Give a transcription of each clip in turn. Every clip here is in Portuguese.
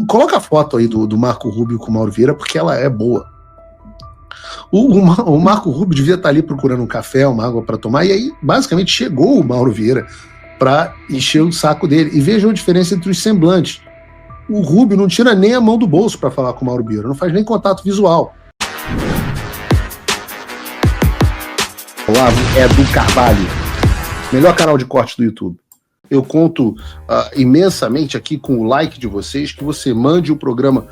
Coloca a foto aí do Marco Rubio com o Mauro Vieira, porque ela é boa. O Marco Rubio devia estar ali procurando um café, uma água para tomar, e aí basicamente chegou o Mauro Vieira para encher o saco dele. E vejam a diferença entre os semblantes. O Rubio não tira nem a mão do bolso para falar com o Mauro Vieira, não faz nem contato visual. Olavo Edu Carvalho, melhor canal de corte do YouTube. Eu conto imensamente aqui com o like de vocês, que você mande o programa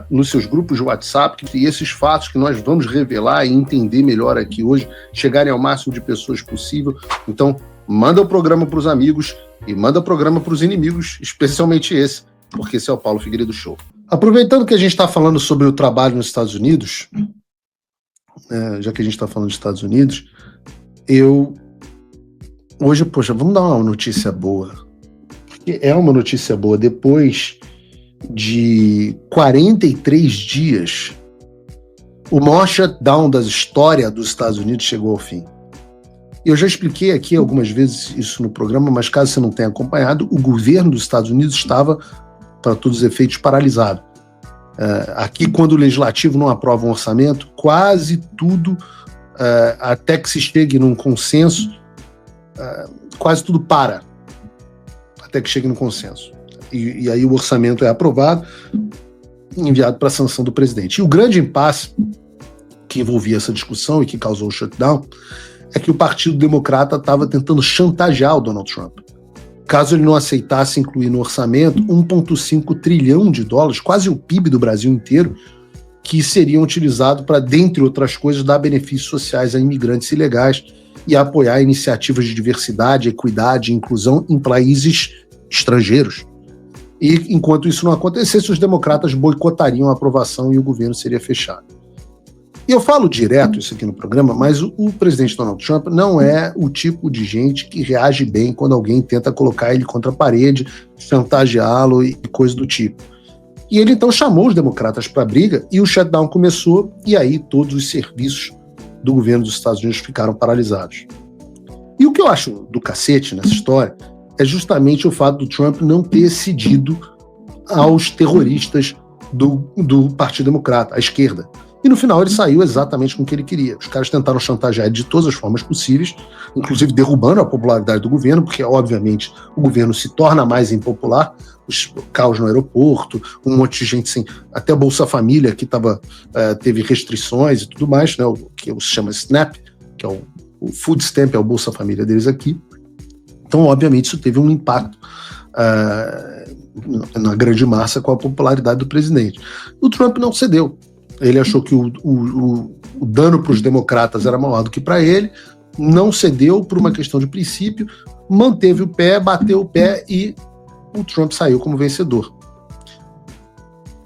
nos seus grupos de WhatsApp, e esses fatos que nós vamos revelar e entender melhor aqui hoje, chegarem ao máximo de pessoas possível. Então, manda o programa para os amigos e manda o programa para os inimigos, especialmente esse, porque esse é o Paulo Figueiredo Show. Aproveitando que a gente está falando sobre o trabalho nos Estados Unidos, já que a gente está falando dos Estados Unidos, hoje, vamos dar uma notícia boa. Porque é uma notícia boa. Depois de 43 dias, o maior shutdown da história dos Estados Unidos chegou ao fim. Eu já expliquei aqui algumas vezes isso no programa, mas caso você não tenha acompanhado, o governo dos Estados Unidos estava, para todos os efeitos, paralisado. Aqui, quando o legislativo não aprova um orçamento, quase tudo, até que se chegue num consenso, quase tudo para, até que chegue num consenso. E aí o orçamento é aprovado e enviado para a sanção do presidente. E o grande impasse que envolvia essa discussão e que causou o shutdown é que o Partido Democrata estava tentando chantagear o Donald Trump. Caso ele não aceitasse incluir no orçamento 1,5 trilhão de dólares, quase o PIB do Brasil inteiro, que seriam utilizados para, dentre outras coisas, dar benefícios sociais a imigrantes ilegais e apoiar iniciativas de diversidade, equidade e inclusão em países estrangeiros. E, enquanto isso não acontecesse, os democratas boicotariam a aprovação e o governo seria fechado. E eu falo direto isso aqui no programa, mas o presidente Donald Trump não é o tipo de gente que reage bem quando alguém tenta colocar ele contra a parede, chantageá-lo e coisa do tipo. E ele então chamou os democratas para a briga e o shutdown começou, e aí todos os serviços do governo dos Estados Unidos ficaram paralisados. E o que eu acho do cacete nessa história é justamente o fato do Trump não ter cedido aos terroristas do Partido Democrata, à esquerda. E no final ele saiu exatamente com o que ele queria. Os caras tentaram chantagear ele de todas as formas possíveis, inclusive derrubando a popularidade do governo, porque obviamente o governo se torna mais impopular, os caos no aeroporto, um monte de gente sem... Até a Bolsa Família, que teve restrições e tudo mais, né, o que se chama SNAP, que é o Food Stamp, é o Bolsa Família deles aqui. Então, obviamente, isso teve um impacto na grande massa com a popularidade do presidente. O Trump não cedeu. Ele achou que o dano para os democratas era maior do que para ele, não cedeu por uma questão de princípio, manteve o pé, bateu o pé e o Trump saiu como vencedor.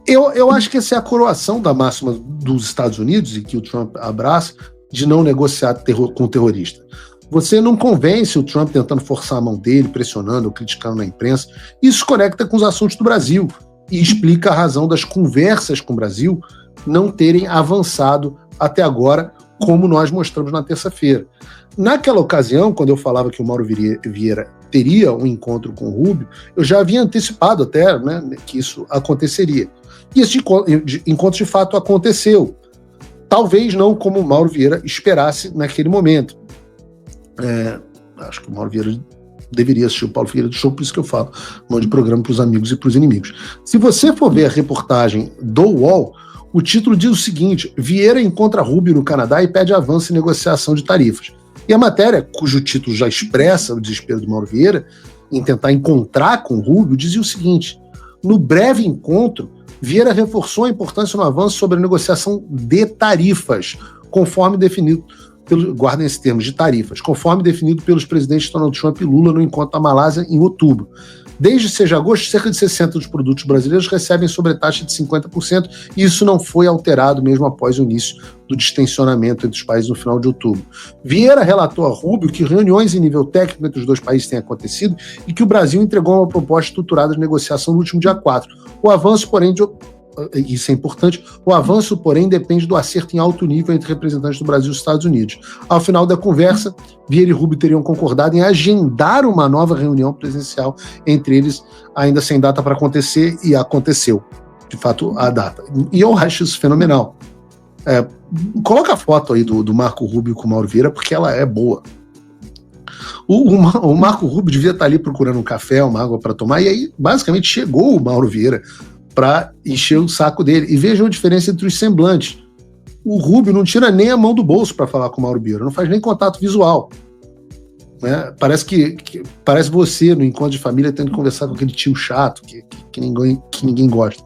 Eu acho que essa é a coroação da máxima dos Estados Unidos, e que o Trump abraça, de não negociar com o terrorista. Você não convence o Trump tentando forçar a mão dele, pressionando ou criticando na imprensa. Isso conecta com os assuntos do Brasil e explica a razão das conversas com o Brasil não terem avançado até agora, como nós mostramos na terça-feira. Naquela ocasião, quando eu falava que o Mauro Vieira teria um encontro com o Rubio, eu já havia antecipado até, né, que isso aconteceria. E esse encontro de fato aconteceu. Talvez não como o Mauro Vieira esperasse naquele momento. Acho que o Mauro Vieira deveria assistir o Paulo Figueiredo Show, por isso que eu falo, um monte de programa para os amigos e para os inimigos. Se você for ver a reportagem do UOL, o título diz o seguinte: Vieira encontra Rubio no Canadá e pede avanço em negociação de tarifas. E a matéria, cujo título já expressa o desespero do Mauro Vieira em tentar encontrar com Rubio, dizia o seguinte: no breve encontro, Vieira reforçou a importância no avanço sobre a negociação de tarifas, conforme definido guardem esse termo, de tarifas, conforme definido pelos presidentes Donald Trump e Lula no encontro da Malásia em outubro. Desde 6 de agosto, cerca de 60% dos produtos brasileiros recebem sobretaxa de 50%, e isso não foi alterado mesmo após o início do distensionamento entre os países no final de outubro. Vieira relatou a Rubio que reuniões em nível técnico entre os dois países têm acontecido e que o Brasil entregou uma proposta estruturada de negociação no último dia 4. O avanço, porém, isso é importante, o avanço, porém, depende do acerto em alto nível entre representantes do Brasil e dos Estados Unidos. Ao final da conversa, Vieira e Rubio teriam concordado em agendar uma nova reunião presencial entre eles, ainda sem data para acontecer, e aconteceu, de fato, a data. E eu acho isso fenomenal. Coloca a foto aí do Marco Rubio com o Mauro Vieira, porque ela é boa. O Marco Rubio devia estar ali procurando um café, uma água para tomar, e aí, basicamente, chegou o Mauro Vieira para encher o saco dele. E vejam a diferença entre os semblantes. O Rubio não tira nem a mão do bolso para falar com o Mauro Vieira, não faz nem contato visual. Né? Parece você, no encontro de família, tendo que conversar com aquele tio chato que ninguém gosta.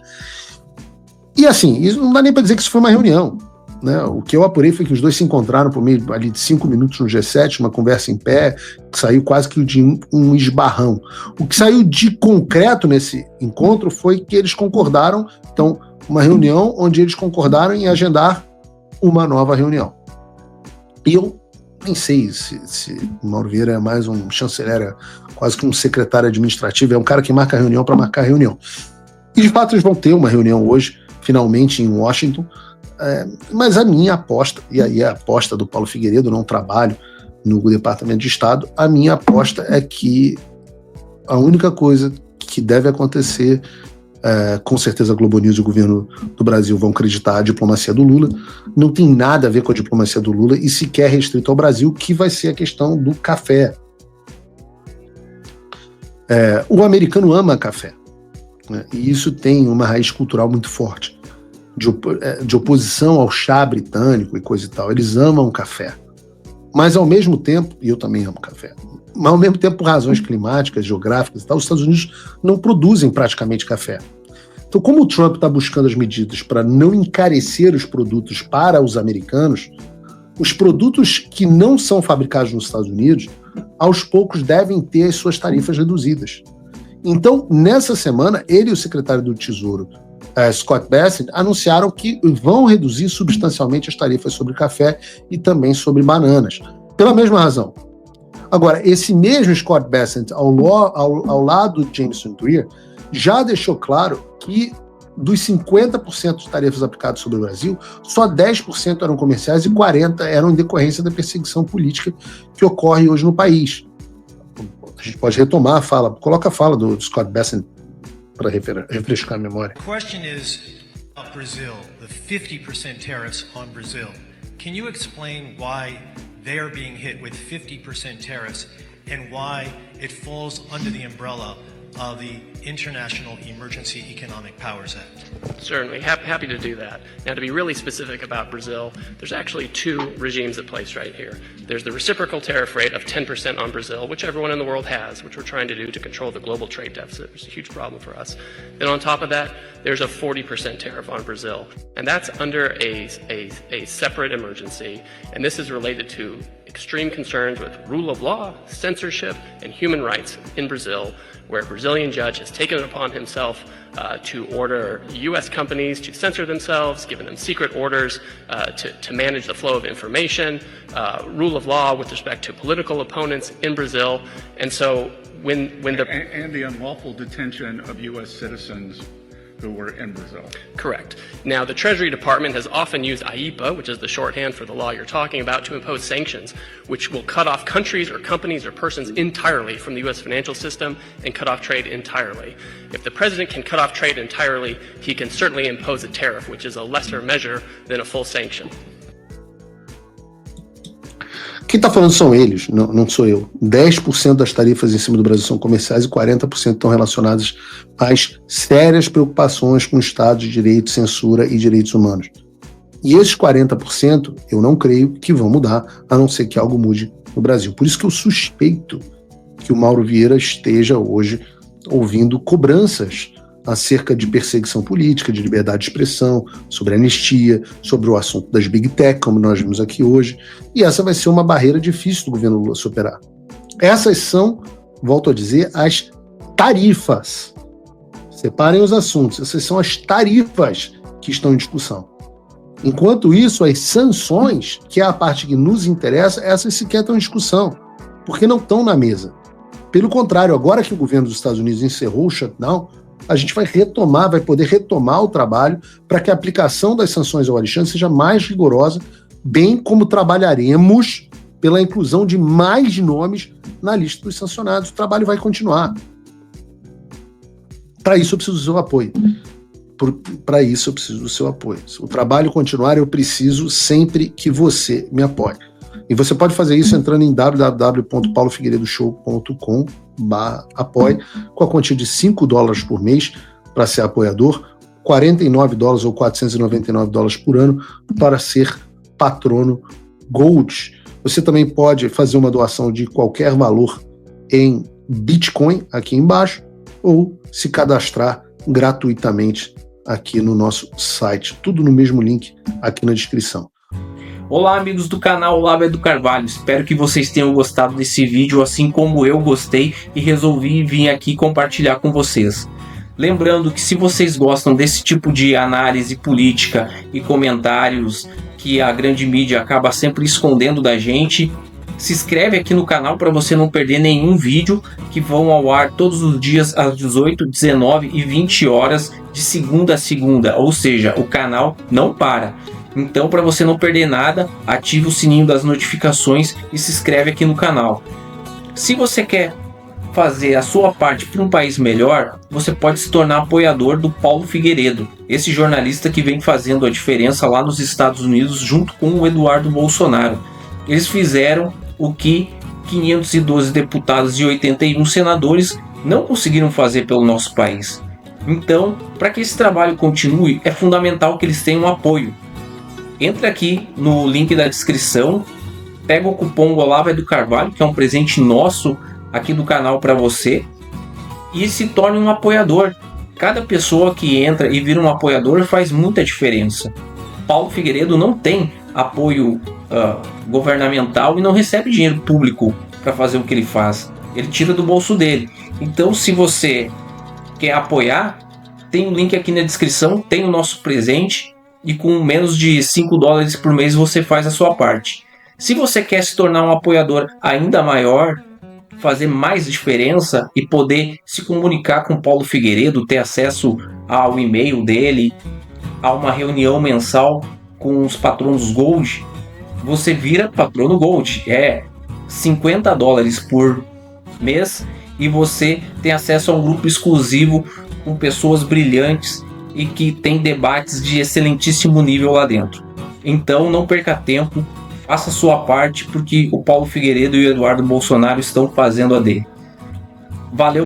E assim, isso não dá nem para dizer que isso foi uma reunião. Né? O que eu apurei foi que os dois se encontraram por meio ali de 5 minutos no G7, uma conversa em pé, que saiu quase que de um esbarrão. O que saiu de concreto nesse encontro foi que eles concordaram, então, uma reunião onde eles concordaram em agendar uma nova reunião. E eu nem sei se o Mauro Vieira é mais um chanceler, é quase que um secretário administrativo, é um cara que marca a reunião para marcar a reunião. E de fato eles vão ter uma reunião hoje, finalmente em Washington. Mas a minha aposta, e aí é a aposta do Paulo Figueiredo, não trabalho no Departamento de Estado, a minha aposta é que a única coisa que deve acontecer, com certeza a Globo News e o governo do Brasil vão acreditar a diplomacia do Lula, não tem nada a ver com a diplomacia do Lula e sequer restrito ao Brasil, que vai ser a questão do café. O americano ama café, né? E isso tem uma raiz cultural muito forte. De oposição ao chá britânico e coisa e tal. Eles amam café. Mas ao mesmo tempo, e eu também amo café, mas ao mesmo tempo, por razões climáticas, geográficas e tal, os Estados Unidos não produzem praticamente café. Então, como o Trump está buscando as medidas para não encarecer os produtos para os americanos, os produtos que não são fabricados nos Estados Unidos, aos poucos devem ter as suas tarifas reduzidas. Então, nessa semana, ele e o secretário do Tesouro, Scott Bessent, anunciaram que vão reduzir substancialmente as tarifas sobre café e também sobre bananas, pela mesma razão. Agora, esse mesmo Scott Bessent, ao lado de Jameson Greer, já deixou claro que dos 50% de tarifas aplicadas sobre o Brasil, só 10% eram comerciais e 40% eram em decorrência da perseguição política que ocorre hoje no país. A gente pode retomar a fala, coloca a fala do Scott Bessent para refrescar a memória. The question is about Brazil, the 50% tariffs on Brazil. Can you explain why they are being hit with 50% tariffs and why it falls under the umbrella of the International Emergency Economic Powers Act? Certainly, happy to do that. Now, to be really specific about Brazil, there's actually two regimes at place right here. There's the reciprocal tariff rate of 10% on Brazil, which everyone in the world has, which we're trying to do to control the global trade deficit, which is a huge problem for us. Then on top of that, there's a 40% tariff on Brazil, and that's under a separate emergency, and this is related to extreme concerns with rule of law, censorship, and human rights in Brazil, where a Brazilian judge has taken it upon himself to order U.S. companies to censor themselves, given them secret orders to manage the flow of information, rule of law with respect to political opponents in Brazil. And so when the... And the unlawful detention of U.S. citizens who were in Brazil. Correct. Now, the Treasury Department has often used AIPA, which is the shorthand for the law you're talking about, to impose sanctions, which will cut off countries or companies or persons entirely from the U.S. financial system and cut off trade entirely. If the president can cut off trade entirely, he can certainly impose a tariff, which is a lesser measure than a full sanction. Quem está falando são eles, não sou eu. 10% das tarifas em cima do Brasil são comerciais e 40% estão relacionadas às sérias preocupações com o Estado de Direito, censura e direitos humanos. E esses 40% eu não creio que vão mudar, a não ser que algo mude no Brasil. Por isso que eu suspeito que o Mauro Vieira esteja hoje ouvindo cobranças acerca de perseguição política, de liberdade de expressão, sobre anistia, sobre o assunto das Big Tech, como nós vimos aqui hoje, e essa vai ser uma barreira difícil do governo Lula superar. Essas são, volto a dizer, as tarifas. Separem os assuntos, essas são as tarifas que estão em discussão. Enquanto isso, as sanções, que é a parte que nos interessa, essas sequer estão em discussão, porque não estão na mesa. Pelo contrário, agora que o governo dos Estados Unidos encerrou o shutdown, a gente vai poder retomar o trabalho para que a aplicação das sanções ao Alexandre seja mais rigorosa, bem como trabalharemos pela inclusão de mais nomes na lista dos sancionados. O trabalho vai continuar. Para isso eu preciso do seu apoio. Para isso eu preciso do seu apoio. Se o trabalho continuar, eu preciso sempre que você me apoie. E você pode fazer isso entrando em www.paulofigueiredoshow.com/apoie, com a quantia de $5 por mês para ser apoiador, $49 ou $499 por ano para ser patrono Gold. Você também pode fazer uma doação de qualquer valor em Bitcoin aqui embaixo, ou se cadastrar gratuitamente aqui no nosso site. Tudo no mesmo link aqui na descrição. Olá, amigos do canal Olavo do Carvalho, espero que vocês tenham gostado desse vídeo assim como eu gostei e resolvi vir aqui compartilhar com vocês. Lembrando que se vocês gostam desse tipo de análise política e comentários que a grande mídia acaba sempre escondendo da gente, se inscreve aqui no canal para você não perder nenhum vídeo que vão ao ar todos os dias às 18, 19 e 20 horas de segunda a segunda, ou seja, o canal não para. Então, para você não perder nada, ative o sininho das notificações e se inscreve aqui no canal. Se você quer fazer a sua parte para um país melhor, você pode se tornar apoiador do Paulo Figueiredo, esse jornalista que vem fazendo a diferença lá nos Estados Unidos junto com o Eduardo Bolsonaro. Eles fizeram o que 512 deputados e 81 senadores não conseguiram fazer pelo nosso país. Então, para que esse trabalho continue, é fundamental que eles tenham apoio. Entra aqui no link da descrição, pega o cupom Olavo do Carvalho, que é um presente nosso aqui do canal para você, e se torne um apoiador. Cada pessoa que entra e vira um apoiador faz muita diferença. Paulo Figueiredo não tem apoio governamental e não recebe dinheiro público para fazer o que ele faz. Ele tira do bolso dele. Então, se você quer apoiar, tem um link aqui na descrição, tem o nosso presente, e com menos de $5 por mês você faz a sua parte. Se você quer se tornar um apoiador ainda maior, fazer mais diferença e poder se comunicar com Paulo Figueiredo, ter acesso ao e-mail dele, a uma reunião mensal com os patronos Gold, você vira patrono Gold. É $50 por mês e você tem acesso a um grupo exclusivo com pessoas brilhantes e que tem debates de excelentíssimo nível lá dentro. Então não perca tempo, faça a sua parte, porque o Paulo Figueiredo e o Eduardo Bolsonaro estão fazendo a dele. Valeu!